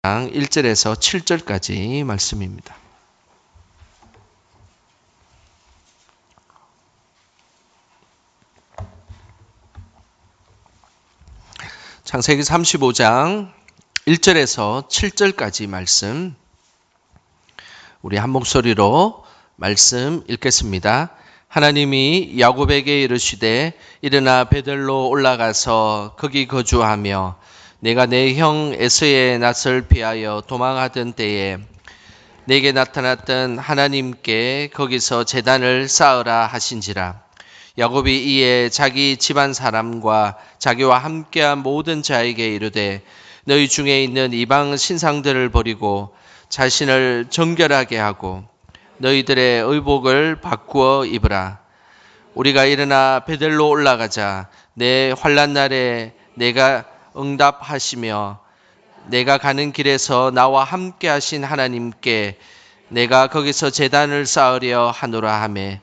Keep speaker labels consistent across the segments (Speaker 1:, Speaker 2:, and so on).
Speaker 1: 1절에서 7절까지 말씀입니다. 창세기 35장 1절에서 7절까지 말씀, 우리 한 목소리로 말씀 읽겠습니다. 하나님이 야곱에게 이르시되 일어나 베델로 올라가서 거기 거주하며 내가 내 형 에서의 낯을 피하여 도망하던 때에 내게 나타났던 하나님께 거기서 제단을 쌓으라 하신지라. 야곱이 이에 자기 집안 사람과 자기와 함께한 모든 자에게 이르되 너희 중에 있는 이방 신상들을 버리고 자신을 정결하게 하고 너희들의 의복을 바꾸어 입으라. 우리가 일어나 베델로 올라가자. 내 환난 날에 내가 응답하시며 내가 가는 길에서 나와 함께 하신 하나님께 내가 거기서 제단을 쌓으려 하노라 하매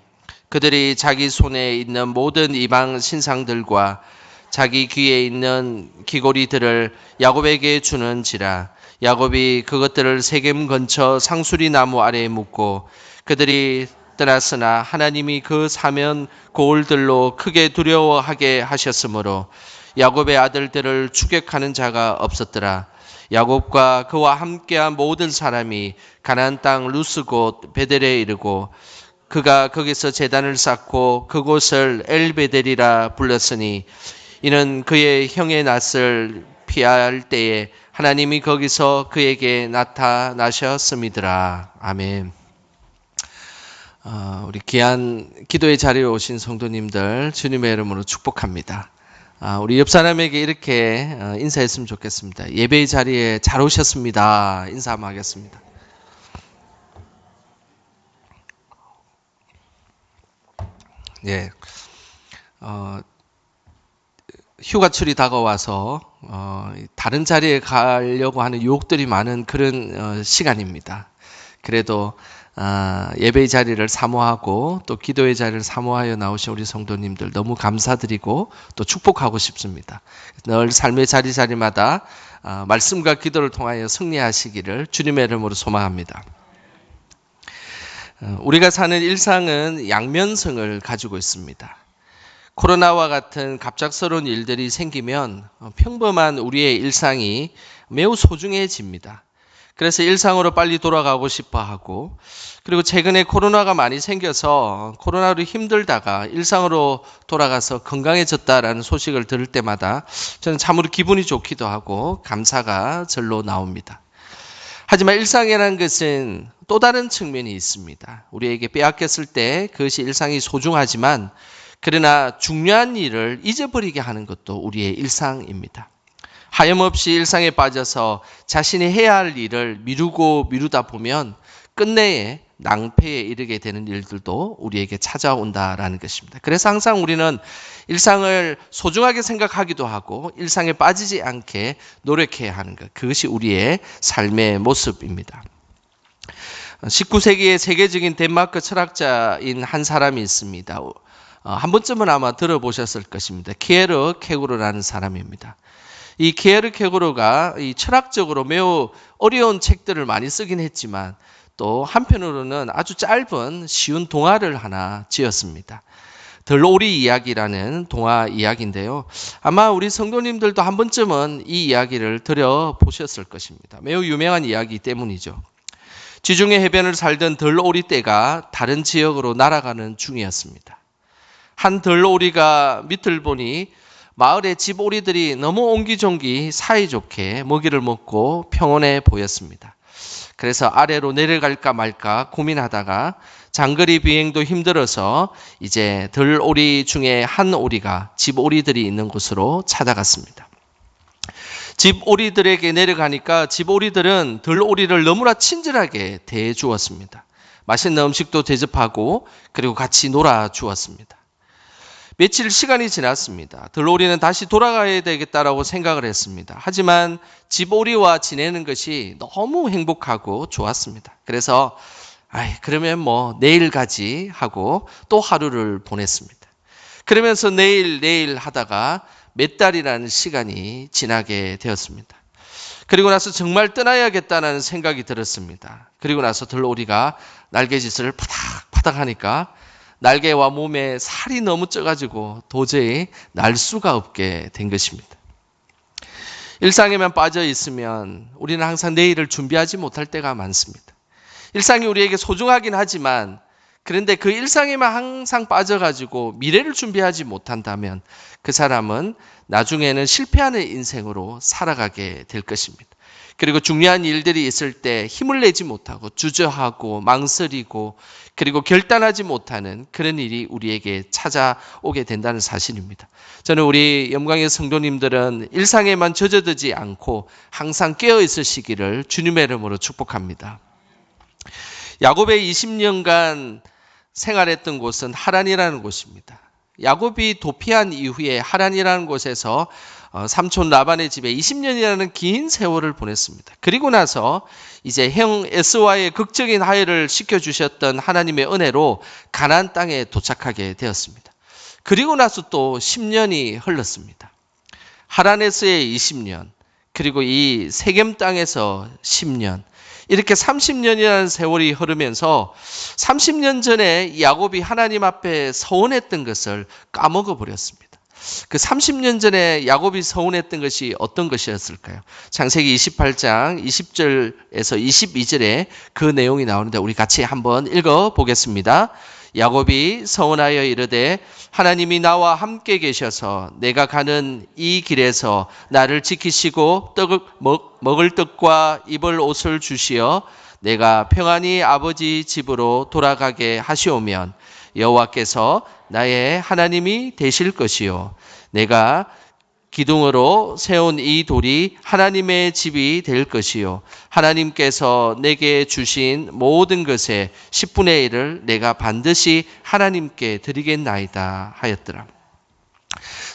Speaker 1: 그들이 자기 손에 있는 모든 이방 신상들과 자기 귀에 있는 귀고리들을 야곱에게 주는지라. 야곱이 그것들을 세겜 근처 상수리 나무 아래에 묻고 그들이 떠났으나 하나님이 그 사면 고을들로 크게 두려워하게 하셨으므로 야곱의 아들들을 추격하는 자가 없었더라. 야곱과 그와 함께한 모든 사람이 가나안 땅 루스 곧 베델에 이르고 그가 거기서 제단을 쌓고 그곳을 엘베델이라 불렀으니 이는 그의 형의 낯을 피할 때에 하나님이 거기서 그에게 나타나셨음이더라. 아멘. 우리 귀한 기도의 자리에 오신 성도님들 주님의 이름으로 축복합니다. 우리 옆 사람에게 이렇게 인사했으면 좋겠습니다. 예배의 자리에 잘 오셨습니다. 인사 한번 하겠습니다. 예, 휴가철이 다가와서 다른 자리에 가려고 하는 유혹들이 많은 그런 시간입니다. 그래도 예배의 자리를 사모하고 또 기도의 자리를 사모하여 나오신 우리 성도님들 너무 감사드리고 또 축복하고 싶습니다. 늘 삶의 자리마다 말씀과 기도를 통하여 승리하시기를 주님의 이름으로 소망합니다. 우리가 사는 일상은 양면성을 가지고 있습니다. 코로나와 같은 갑작스러운 일들이 생기면 평범한 우리의 일상이 매우 소중해집니다. 그래서 일상으로 빨리 돌아가고 싶어 하고, 그리고 최근에 코로나가 많이 생겨서 코로나로 힘들다가 일상으로 돌아가서 건강해졌다라는 소식을 들을 때마다 저는 참으로 기분이 좋기도 하고 감사가 절로 나옵니다. 하지만 일상이라는 것은 또 다른 측면이 있습니다. 우리에게 빼앗겼을 때 그것이 일상이 소중하지만 그러나 중요한 일을 잊어버리게 하는 것도 우리의 일상입니다. 하염없이 일상에 빠져서 자신이 해야 할 일을 미루다 보면 끝내에 낭패에 이르게 되는 일들도 우리에게 찾아온다라는 것입니다. 그래서 항상 우리는 일상을 소중하게 생각하기도 하고 일상에 빠지지 않게 노력해야 하는 것, 그것이 우리의 삶의 모습입니다. 19세기의 세계적인 덴마크 철학자인 한 사람이 있습니다. 한 번쯤은 아마 들어보셨을 것입니다. 키에르케고르라는 사람입니다. 이 키에르케고르가 이 철학적으로 매우 어려운 책들을 많이 쓰긴 했지만 또 한편으로는 아주 짧은 쉬운 동화를 하나 지었습니다. 들오리 이야기라는 동화 이야기인데요. 아마 우리 성도님들도 한 번쯤은 이 이야기를 들어보셨을 것입니다. 매우 유명한 이야기 때문이죠. 지중해 해변을 살던 들오리 떼가 다른 지역으로 날아가는 중이었습니다. 한 들오리가 밑을 보니 마을의 집오리들이 너무 옹기종기 사이좋게 먹이를 먹고 평온해 보였습니다. 그래서 아래로 내려갈까 말까 고민하다가 장거리 비행도 힘들어서 이제 들오리 중에 한 오리가 집오리들이 있는 곳으로 찾아갔습니다. 집오리들에게 내려가니까 집오리들은 들오리를 너무나 친절하게 대해주었습니다. 맛있는 음식도 대접하고 그리고 같이 놀아주었습니다. 며칠 시간이 지났습니다. 들오리는 다시 돌아가야 되겠다라고 생각을 했습니다. 하지만 집오리와 지내는 것이 너무 행복하고 좋았습니다. 그래서 그러면 내일 가지 하고 또 하루를 보냈습니다. 그러면서 내일 하다가 몇 달이라는 시간이 지나게 되었습니다. 그리고 나서 정말 떠나야겠다는 생각이 들었습니다. 그리고 나서 들오리가 날개짓을 파닥파닥 하니까 날개와 몸에 살이 너무 쪄가지고 도저히 날 수가 없게 된 것입니다. 일상에만 빠져 있으면 우리는 항상 내일을 준비하지 못할 때가 많습니다. 일상이 우리에게 소중하긴 하지만 그런데 그 일상에만 항상 빠져가지고 미래를 준비하지 못한다면 그 사람은 나중에는 실패하는 인생으로 살아가게 될 것입니다. 그리고 중요한 일들이 있을 때 힘을 내지 못하고 주저하고 망설이고 그리고 결단하지 못하는 그런 일이 우리에게 찾아오게 된다는 사실입니다. 저는 우리 영광의 성도님들은 일상에만 젖어들지 않고 항상 깨어 있으시기를 주님의 이름으로 축복합니다. 야곱의 20년간 생활했던 곳은 하란이라는 곳입니다. 야곱이 도피한 이후에 하란이라는 곳에서 삼촌 라반의 집에 20년이라는 긴 세월을 보냈습니다. 그리고 나서 이제 형 에스와의 극적인 화해를 시켜주셨던 하나님의 은혜로 가나안 땅에 도착하게 되었습니다. 그리고 나서 또 10년이 흘렀습니다. 하란에서의 20년, 그리고 이 세겜 땅에서 10년, 이렇게 30년이라는 세월이 흐르면서 30년 전에 야곱이 하나님 앞에 서원했던 것을 까먹어 버렸습니다. 그 30년 전에 야곱이 서운했던 것이 어떤 것이었을까요? 창세기 28장 20절에서 22절에 그 내용이 나오는데 우리 같이 한번 읽어보겠습니다. 야곱이 서운하여 이르되 하나님이 나와 함께 계셔서 내가 가는 이 길에서 나를 지키시고 먹을 떡과 입을 옷을 주시어 내가 평안히 아버지 집으로 돌아가게 하시오면 여호와께서 나의 하나님이 되실 것이요 내가 기둥으로 세운 이 돌이 하나님의 집이 될 것이요 하나님께서 내게 주신 모든 것의 10분의 1을 내가 반드시 하나님께 드리겠나이다 하였더라.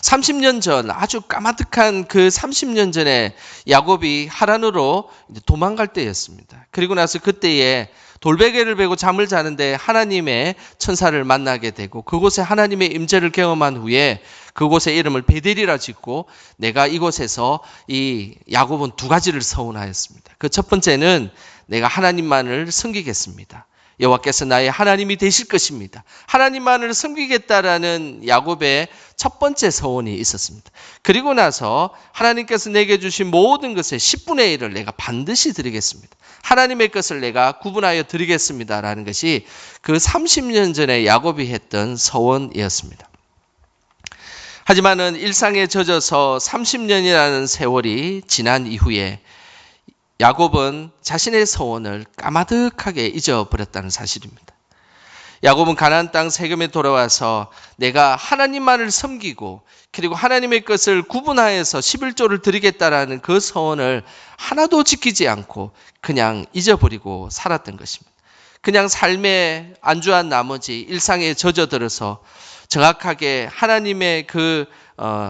Speaker 1: 30년 전 아주 까마득한 그 30년 전에 야곱이 하란으로 도망갈 때였습니다. 그리고 나서 그때에 돌베개를 베고 잠을 자는데 하나님의 천사를 만나게 되고 그곳에 하나님의 임재를 경험한 후에 그곳의 이름을 베델이라 짓고 내가 이곳에서 이 야곱은 두 가지를 서운하였습니다. 그 첫 번째는 내가 하나님만을 섬기겠습니다. 여호와께서 나의 하나님이 되실 것입니다. 하나님만을 섬기겠다라는 야곱의 첫 번째 서원이 있었습니다. 그리고 나서 하나님께서 내게 주신 모든 것의 10분의 1을 내가 반드시 드리겠습니다. 하나님의 것을 내가 구분하여 드리겠습니다라는 것이 그 30년 전에 야곱이 했던 서원이었습니다. 하지만은 일상에 젖어서 30년이라는 세월이 지난 이후에 야곱은 자신의 서원을 까마득하게 잊어버렸다는 사실입니다. 야곱은 가나안 땅 세겜에 돌아와서 내가 하나님만을 섬기고 그리고 하나님의 것을 구분하여서 11조를 드리겠다라는 그 서원을 하나도 지키지 않고 그냥 잊어버리고 살았던 것입니다. 그냥 삶에 안주한 나머지 일상에 젖어들어서 정확하게 하나님의 그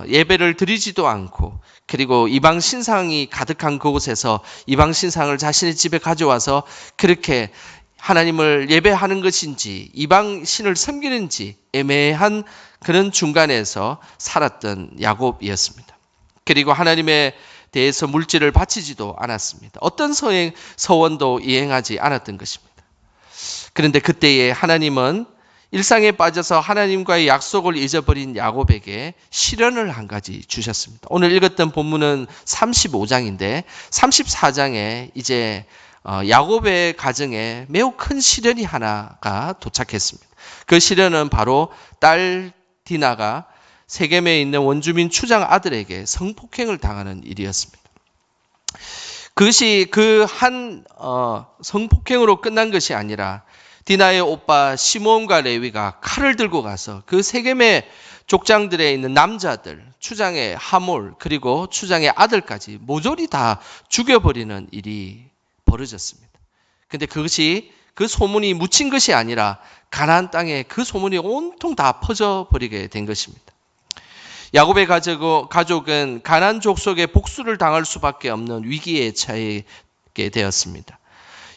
Speaker 1: 예배를 드리지도 않고 그리고 이방 신상이 가득한 그곳에서 이방 신상을 자신의 집에 가져와서 그렇게 하나님을 예배하는 것인지 이방 신을 섬기는지 애매한 그런 중간에서 살았던 야곱이었습니다. 그리고 하나님에 대해서 물질을 바치지도 않았습니다. 어떤 서원도 이행하지 않았던 것입니다. 그런데 그때에 하나님은 일상에 빠져서 하나님과의 약속을 잊어버린 야곱에게 시련을 한 가지 주셨습니다. 오늘 읽었던 본문은 35장인데 34장에 이제 야곱의 가정에 매우 큰 시련이 하나가 도착했습니다. 그 시련은 바로 딸 디나가 세겜에 있는 원주민 추장 아들에게 성폭행을 당하는 일이었습니다. 그것이 그 한 성폭행으로 끝난 것이 아니라 디나의 오빠 시몬과 레위가 칼을 들고 가서 그 세겜의 족장들에 있는 남자들, 추장의 하몰 그리고 추장의 아들까지 모조리 다 죽여버리는 일이 벌어졌습니다. 근데 그것이 그 소문이 묻힌 것이 아니라 가나안 땅에 그 소문이 온통 다 퍼져버리게 된 것입니다. 야곱의 가족은 가나안 족속의 복수를 당할 수밖에 없는 위기에 처하게 되었습니다.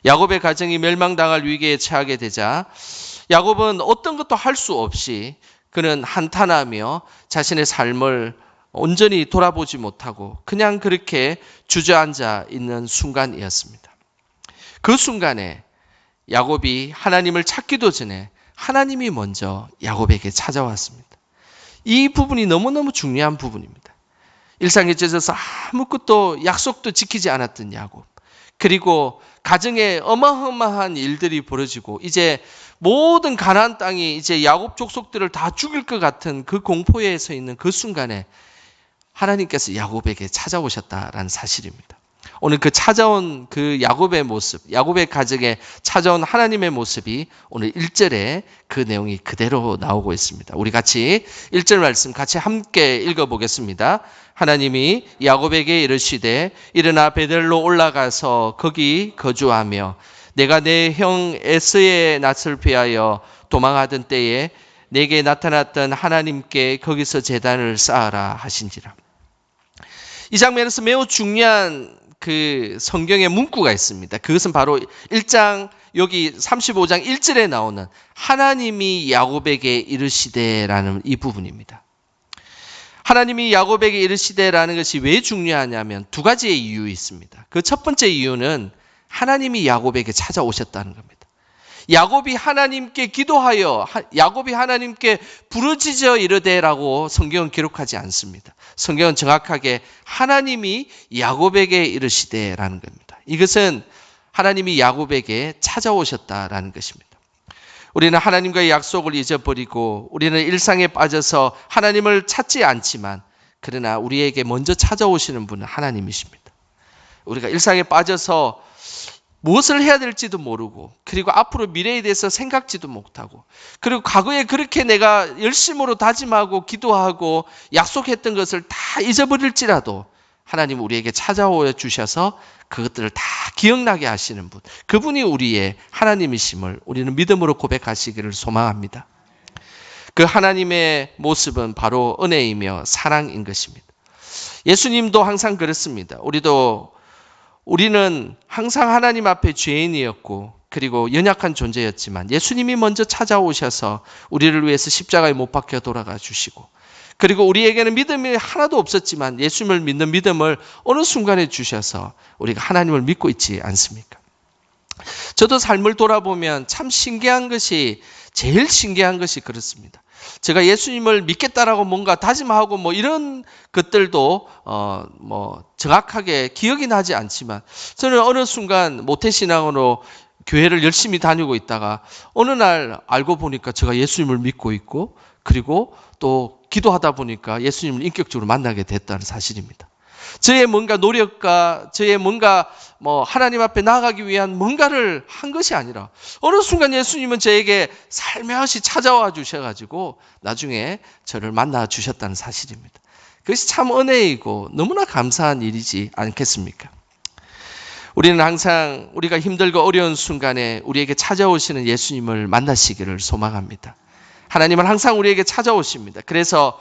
Speaker 1: 야곱의 가정이 멸망당할 위기에 처하게 되자 야곱은 어떤 것도 할 수 없이 그는 한탄하며 자신의 삶을 온전히 돌아보지 못하고 그냥 그렇게 주저앉아 있는 순간이었습니다. 그 순간에 야곱이 하나님을 찾기도 전에 하나님이 먼저 야곱에게 찾아왔습니다. 이 부분이 너무너무 중요한 부분입니다. 일상에 젖어서 아무것도 약속도 지키지 않았던 야곱, 그리고 가정에 어마어마한 일들이 벌어지고 이제 모든 가나안 땅이 이제 야곱 족속들을 다 죽일 것 같은 그 공포에 서 있는 그 순간에 하나님께서 야곱에게 찾아오셨다라는 사실입니다. 오늘 그 찾아온 그 야곱의 모습, 야곱의 가정에 찾아온 하나님의 모습이 오늘 1절에 그 내용이 그대로 나오고 있습니다. 우리 같이 1절 말씀 같이 함께 읽어보겠습니다. 하나님이 야곱에게 이르시되 일어나 베델로 올라가서 거기 거주하며 내가 내 형 에서의 낯을 피하여 도망하던 때에 내게 나타났던 하나님께 거기서 제단을 쌓아라 하신지라. 이 장면에서 매우 중요한 그 성경의 문구가 있습니다. 그것은 바로 1장 여기 35장 1절에 나오는 하나님이 야곱에게 이르시되라는 이 부분입니다. 하나님이 야곱에게 이르시되라는 것이 왜 중요하냐면 두 가지의 이유 있습니다. 그 첫 번째 이유는 하나님이 야곱에게 찾아오셨다는 겁니다. 야곱이 하나님께 기도하여 야곱이 하나님께 부르짖어 이르되라고 성경은 기록하지 않습니다. 성경은 정확하게 하나님이 야곱에게 이르시되라는 겁니다. 이것은 하나님이 야곱에게 찾아오셨다라는 것입니다. 우리는 하나님과의 약속을 잊어버리고 우리는 일상에 빠져서 하나님을 찾지 않지만 그러나 우리에게 먼저 찾아오시는 분은 하나님이십니다. 우리가 일상에 빠져서 무엇을 해야 될지도 모르고 그리고 앞으로 미래에 대해서 생각지도 못하고 그리고 과거에 그렇게 내가 열심으로 다짐하고 기도하고 약속했던 것을 다 잊어버릴지라도 하나님 우리에게 찾아오어 주셔서 그것들을 다 기억나게 하시는 분, 그분이 우리의 하나님이심을 우리는 믿음으로 고백하시기를 소망합니다. 그 하나님의 모습은 바로 은혜이며 사랑인 것입니다. 예수님도 항상 그렇습니다. 우리는 항상 하나님 앞에 죄인이었고 그리고 연약한 존재였지만 예수님이 먼저 찾아오셔서 우리를 위해서 십자가에 못 박혀 돌아가 주시고 그리고 우리에게는 믿음이 하나도 없었지만 예수님을 믿는 믿음을 어느 순간에 주셔서 우리가 하나님을 믿고 있지 않습니까? 저도 삶을 돌아보면 참 제일 신기한 것이 그렇습니다. 제가 예수님을 믿겠다라고 뭔가 다짐하고 이런 것들도 정확하게 기억이 나지 않지만 저는 어느 순간 모태신앙으로 교회를 열심히 다니고 있다가 어느 날 알고 보니까 제가 예수님을 믿고 있고 그리고 또 기도하다 보니까 예수님을 인격적으로 만나게 됐다는 사실입니다. 저의 뭔가 노력과 저의 뭔가 하나님 앞에 나아가기 위한 뭔가를 한 것이 아니라 어느 순간 예수님은 저에게 살며시 찾아와 주셔가지고 나중에 저를 만나 주셨다는 사실입니다. 그것이 참 은혜이고 너무나 감사한 일이지 않겠습니까? 우리는 항상 우리가 힘들고 어려운 순간에 우리에게 찾아오시는 예수님을 만나시기를 소망합니다. 하나님은 항상 우리에게 찾아오십니다. 그래서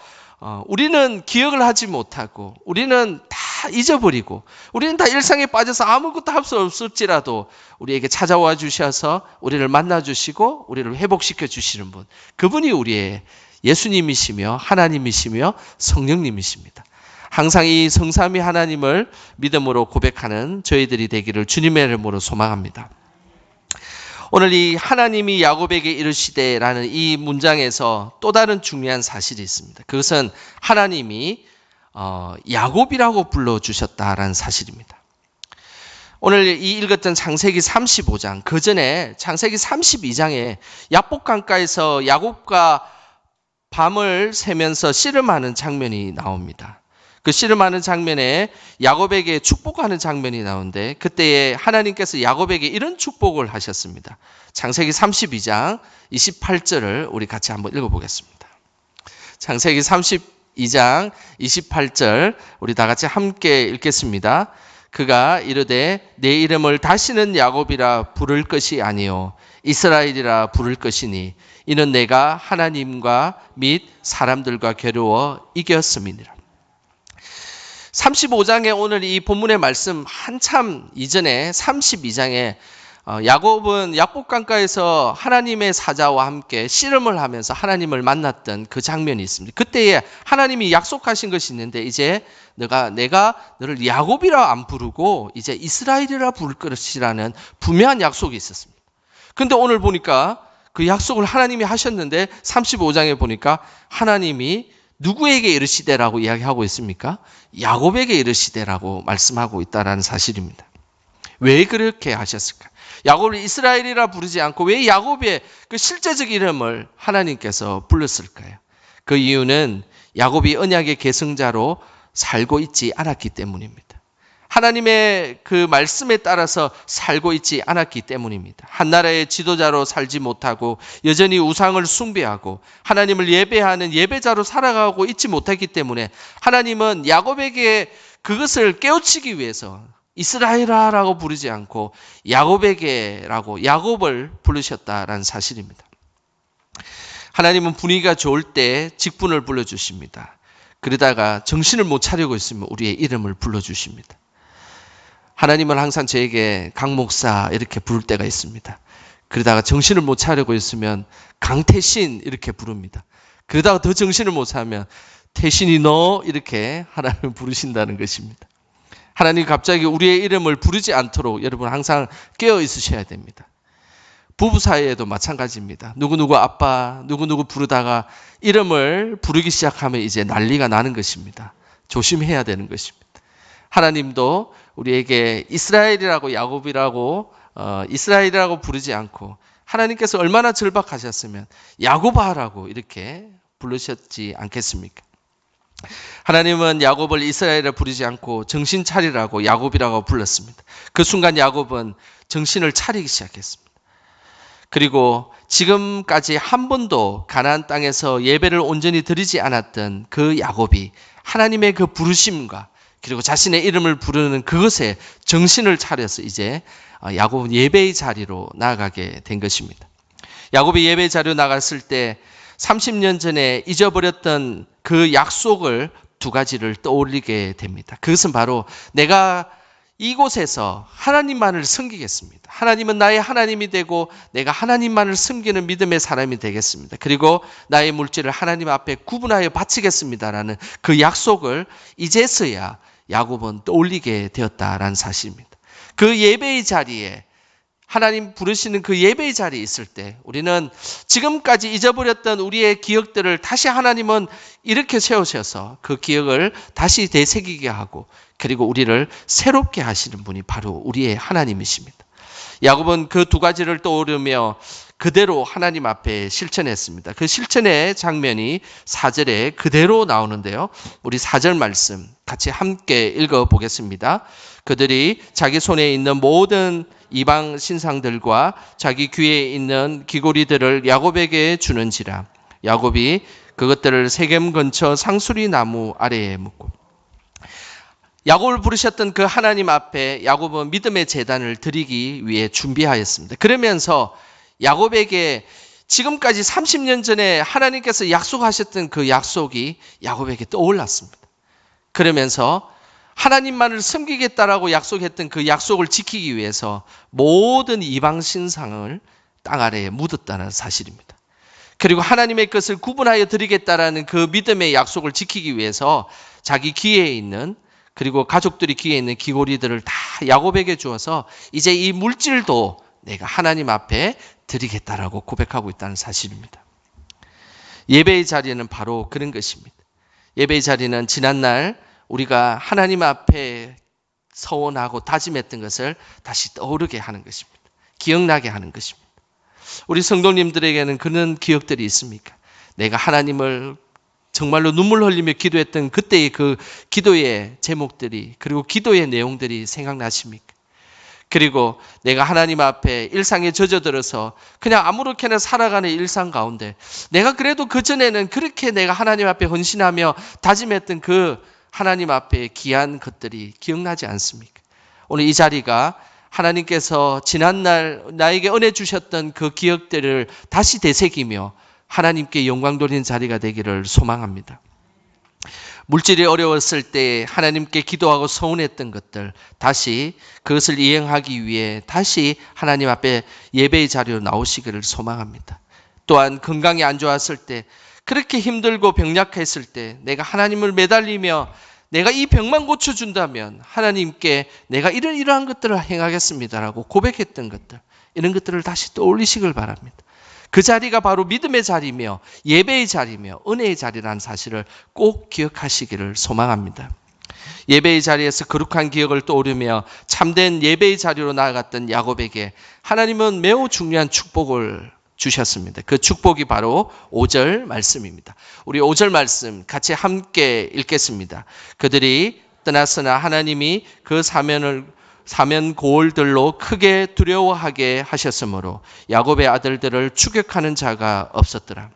Speaker 1: 우리는 기억을 하지 못하고 우리는 다 잊어버리고 우리는 다 일상에 빠져서 아무것도 할 수 없을지라도 우리에게 찾아와 주셔서 우리를 만나 주시고 우리를 회복시켜 주시는 분, 그분이 우리의 예수님이시며 하나님이시며 성령님이십니다. 항상 이 성삼위 하나님을 믿음으로 고백하는 저희들이 되기를 주님의 이름으로 소망합니다. 오늘 이 하나님이 야곱에게 이르시되라는 이 문장에서 또 다른 중요한 사실이 있습니다. 그것은 하나님이 야곱이라고 불러주셨다라는 사실입니다. 오늘 이 읽었던 창세기 35장, 그 전에 창세기 32장에 야복강가에서 야곱과 밤을 새면서 씨름하는 장면이 나옵니다. 그 씨름하는 장면에 야곱에게 축복하는 장면이 나오는데 그때에 하나님께서 야곱에게 이런 축복을 하셨습니다. 창세기 32장 28절을 우리 같이 한번 읽어보겠습니다. 창세기 32장 28절 우리 다 같이 함께 읽겠습니다. 그가 이르되 내 이름을 다시는 야곱이라 부를 것이 아니요 이스라엘이라 부를 것이니 이는 내가 하나님과 및 사람들과 겨루어 이겼음이니라. 35장에 오늘 이 본문의 말씀 한참 이전에 32장에 야곱은 약복강가에서 하나님의 사자와 함께 씨름을 하면서 하나님을 만났던 그 장면이 있습니다. 그때에 하나님이 약속하신 것이 있는데 이제 내가 너를 야곱이라 안 부르고 이제 이스라엘이라 부를 것이라는 분명한 약속이 있었습니다. 근데 오늘 보니까 그 약속을 하나님이 하셨는데 35장에 보니까 하나님이 누구에게 이르시되라고 이야기하고 있습니까? 야곱에게 이르시되라고 말씀하고 있다는 사실입니다. 왜 그렇게 하셨을까? 야곱을 이스라엘이라 부르지 않고 왜 야곱의 그 실제적 이름을 하나님께서 불렀을까요? 그 이유는 야곱이 언약의 계승자로 살고 있지 않았기 때문입니다. 하나님의 그 말씀에 따라서 살고 있지 않았기 때문입니다. 한 나라의 지도자로 살지 못하고 여전히 우상을 숭배하고 하나님을 예배하는 예배자로 살아가고 있지 못했기 때문에 하나님은 야곱에게 그것을 깨우치기 위해서 이스라엘아라고 부르지 않고 야곱에게라고 야곱을 부르셨다라는 사실입니다. 하나님은 분위기가 좋을 때 직분을 불러주십니다. 그러다가 정신을 못 차리고 있으면 우리의 이름을 불러주십니다. 하나님은 항상 저에게 강 목사 이렇게 부를 때가 있습니다. 그러다가 정신을 못 차리고 있으면 강태신 이렇게 부릅니다. 그러다가 더 정신을 못 차리면 태신이 너 이렇게 하나님을 부르신다는 것입니다. 하나님 갑자기 우리의 이름을 부르지 않도록 여러분 항상 깨어 있으셔야 됩니다. 부부 사이에도 마찬가지입니다. 누구누구 아빠, 누구누구 부르다가 이름을 부르기 시작하면 이제 난리가 나는 것입니다. 조심해야 되는 것입니다. 하나님도 우리에게 이스라엘이라고 야곱이라고 이스라엘이라고 부르지 않고 하나님께서 얼마나 절박하셨으면 야곱아라고 이렇게 부르셨지 않겠습니까? 하나님은 야곱을 이스라엘이라 부르지 않고 정신 차리라고 야곱이라고 불렀습니다. 그 순간 야곱은 정신을 차리기 시작했습니다. 그리고 지금까지 한 번도 가나안 땅에서 예배를 온전히 드리지 않았던 그 야곱이 하나님의 그 부르심과 그리고 자신의 이름을 부르는 그것에 정신을 차려서 이제 야곱은 예배의 자리로 나아가게 된 것입니다. 야곱이 예배의 자리로 나갔을 때 30년 전에 잊어버렸던 그 약속을 두 가지를 떠올리게 됩니다. 그것은 바로 내가 이곳에서 하나님만을 섬기겠습니다. 하나님은 나의 하나님이 되고 내가 하나님만을 섬기는 믿음의 사람이 되겠습니다. 그리고 나의 물질을 하나님 앞에 구분하여 바치겠습니다라는 그 약속을 이제서야 야곱은 떠올리게 되었다라는 사실입니다. 그 예배의 자리에 하나님 부르시는 그 예배의 자리에 있을 때 우리는 지금까지 잊어버렸던 우리의 기억들을 다시 하나님은 이렇게 세우셔서 그 기억을 다시 되새기게 하고 그리고 우리를 새롭게 하시는 분이 바로 우리의 하나님이십니다. 야곱은 그 두 가지를 떠오르며 그대로 하나님 앞에 실천했습니다. 그 실천의 장면이 4절에 그대로 나오는데요. 우리 4절 말씀 같이 함께 읽어보겠습니다. 그들이 자기 손에 있는 모든 이방 신상들과 자기 귀에 있는 귀고리들을 야곱에게 주는지라. 야곱이 그것들을 세겜 근처 상수리 나무 아래에 묻고. 야곱을 부르셨던 그 하나님 앞에 야곱은 믿음의 제단을 드리기 위해 준비하였습니다. 그러면서 야곱에게 지금까지 30년 전에 하나님께서 약속하셨던 그 약속이 야곱에게 떠올랐습니다. 그러면서 하나님만을 섬기겠다라고 약속했던 그 약속을 지키기 위해서 모든 이방 신상을 땅 아래에 묻었다는 사실입니다. 그리고 하나님의 것을 구분하여 드리겠다라는 그 믿음의 약속을 지키기 위해서 자기 귀에 있는 그리고 가족들이 귀에 있는 귀고리들을 다 야곱에게 주어서 이제 이 물질도 내가 하나님 앞에 드리겠다라고 고백하고 있다는 사실입니다. 예배의 자리는 바로 그런 것입니다. 예배의 자리는 지난날 우리가 하나님 앞에 서원하고 다짐했던 것을 다시 떠오르게 하는 것입니다. 기억나게 하는 것입니다. 우리 성도님들에게는 그런 기억들이 있습니까? 내가 하나님을 정말로 눈물 흘리며 기도했던 그때의 그 기도의 제목들이 그리고 기도의 내용들이 생각나십니까? 그리고 내가 하나님 앞에 일상에 젖어들어서 그냥 아무렇게나 살아가는 일상 가운데 내가 그래도 그전에는 그렇게 내가 하나님 앞에 헌신하며 다짐했던 그 하나님 앞에 귀한 것들이 기억나지 않습니까? 오늘 이 자리가 하나님께서 지난날 나에게 은혜 주셨던 그 기억들을 다시 되새기며 하나님께 영광 돌리는 자리가 되기를 소망합니다. 물질이 어려웠을 때 하나님께 기도하고 서운했던 것들, 다시 그것을 이행하기 위해 다시 하나님 앞에 예배의 자리로 나오시기를 소망합니다. 또한 건강이 안 좋았을 때, 그렇게 힘들고 병약했을 때 내가 하나님을 매달리며 내가 이 병만 고쳐준다면 하나님께 내가 이러한 것들을 행하겠습니다라고 고백했던 것들, 이런 것들을 다시 떠올리시길 바랍니다. 그 자리가 바로 믿음의 자리며 예배의 자리며 은혜의 자리라는 사실을 꼭 기억하시기를 소망합니다. 예배의 자리에서 거룩한 기억을 떠오르며 참된 예배의 자리로 나아갔던 야곱에게 하나님은 매우 중요한 축복을 주셨습니다. 그 축복이 바로 5절 말씀입니다. 우리 5절 말씀 같이 함께 읽겠습니다. 그들이 떠났으나 하나님이 그 사면 고을들로 크게 두려워하게 하셨으므로 야곱의 아들들을 추격하는 자가 없었더라.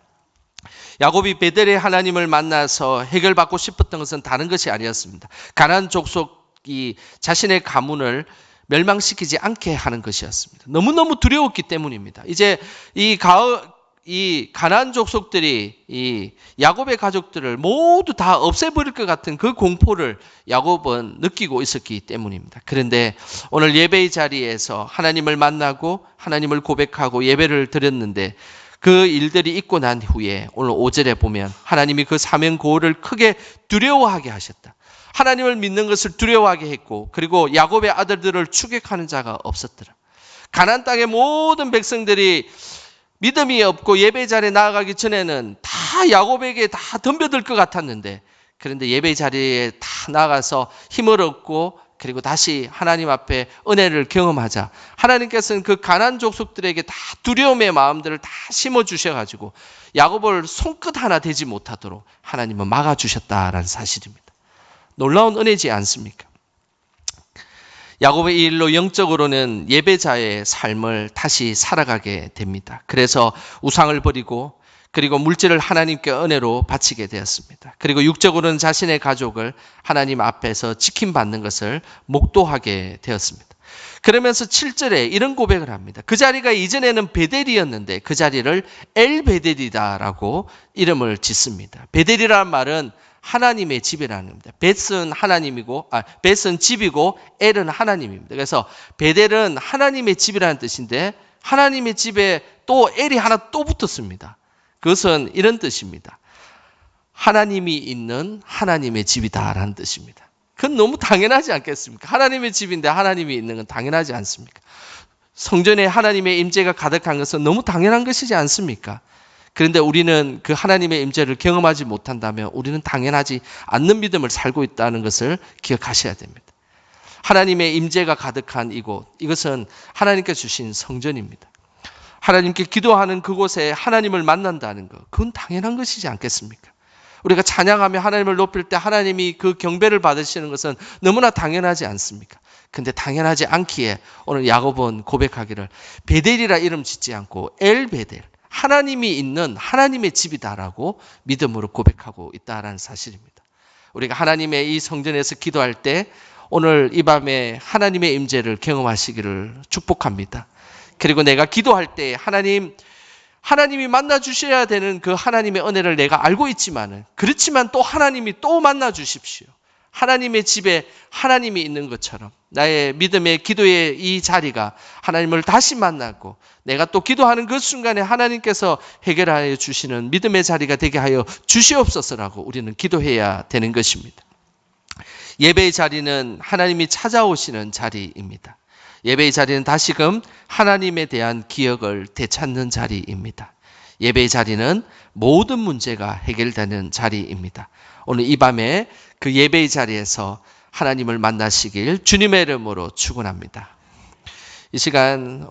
Speaker 1: 야곱이 베델의 하나님을 만나서 해결받고 싶었던 것은 다른 것이 아니었습니다. 가나안 족속이 자신의 가문을 멸망시키지 않게 하는 것이었습니다. 너무너무 두려웠기 때문입니다. 이제 이 가나안 족속들이 이 야곱의 가족들을 모두 다 없애버릴 것 같은 그 공포를 야곱은 느끼고 있었기 때문입니다. 그런데 오늘 예배의 자리에서 하나님을 만나고 하나님을 고백하고 예배를 드렸는데 그 일들이 있고 난 후에 오늘 5절에 보면 하나님이 그 사면 고을을 크게 두려워하게 하셨다. 하나님을 믿는 것을 두려워하게 했고, 그리고 야곱의 아들들을 추격하는 자가 없었더라. 가나안 땅의 모든 백성들이 믿음이 없고 예배 자리에 나아가기 전에는 다 야곱에게 다 덤벼들 것 같았는데, 그런데 예배 자리에 다 나아가서 힘을 얻고 그리고 다시 하나님 앞에 은혜를 경험하자 하나님께서는 그 가나안 족속들에게 다 두려움의 마음들을 다 심어주셔가지고 야곱을 손끝 하나 대지 못하도록 하나님은 막아주셨다라는 사실입니다. 놀라운 은혜지 않습니까? 야곱의 이 일로 영적으로는 예배자의 삶을 다시 살아가게 됩니다. 그래서 우상을 버리고 그리고 물질을 하나님께 은혜로 바치게 되었습니다. 그리고 육적으로는 자신의 가족을 하나님 앞에서 지킴받는 것을 목도하게 되었습니다. 그러면서 7절에 이런 고백을 합니다. 그 자리가 이전에는 베델이었는데 그 자리를 엘베델이다라고 이름을 짓습니다. 베델이라는 말은 하나님의 집이라는 겁니다. 벳은 하나님이고, 벳은 집이고 엘은 하나님입니다. 그래서 베델은 하나님의 집이라는 뜻인데 하나님의 집에 또 엘이 하나 또 붙었습니다. 그것은 이런 뜻입니다. 하나님이 있는 하나님의 집이다라는 뜻입니다. 그건 너무 당연하지 않겠습니까? 하나님의 집인데 하나님이 있는 건 당연하지 않습니까? 성전에 하나님의 임재가 가득한 것은 너무 당연한 것이지 않습니까? 그런데 우리는 그 하나님의 임재를 경험하지 못한다면 우리는 당연하지 않는 믿음을 살고 있다는 것을 기억하셔야 됩니다. 하나님의 임재가 가득한 이곳, 이것은 하나님께 주신 성전입니다. 하나님께 기도하는 그곳에 하나님을 만난다는 것, 그건 당연한 것이지 않겠습니까? 우리가 찬양하며 하나님을 높일 때 하나님이 그 경배를 받으시는 것은 너무나 당연하지 않습니까? 근데 당연하지 않기에 오늘 야곱은 고백하기를 베델이라 이름 짓지 않고 엘베델, 하나님이 있는 하나님의 집이다라고 믿음으로 고백하고 있다라는 사실입니다. 우리가 하나님의 이 성전에서 기도할 때 오늘 이 밤에 하나님의 임재를 경험하시기를 축복합니다. 그리고 내가 기도할 때 하나님이 만나 주셔야 되는 그 하나님의 은혜를 내가 알고 있지만은, 그렇지만 또 하나님이 또 만나 주십시오. 하나님의 집에 하나님이 있는 것처럼 나의 믿음의 기도의 이 자리가 하나님을 다시 만나고 내가 또 기도하는 그 순간에 하나님께서 해결하여 주시는 믿음의 자리가 되게 하여 주시옵소서라고 우리는 기도해야 되는 것입니다. 예배의 자리는 하나님이 찾아오시는 자리입니다. 예배의 자리는 다시금 하나님에 대한 기억을 되찾는 자리입니다. 예배의 자리는 모든 문제가 해결되는 자리입니다. 오늘 이 밤에 그 예배의 자리에서 하나님을 만나시길 주님의 이름으로 축원합니다. 이 시간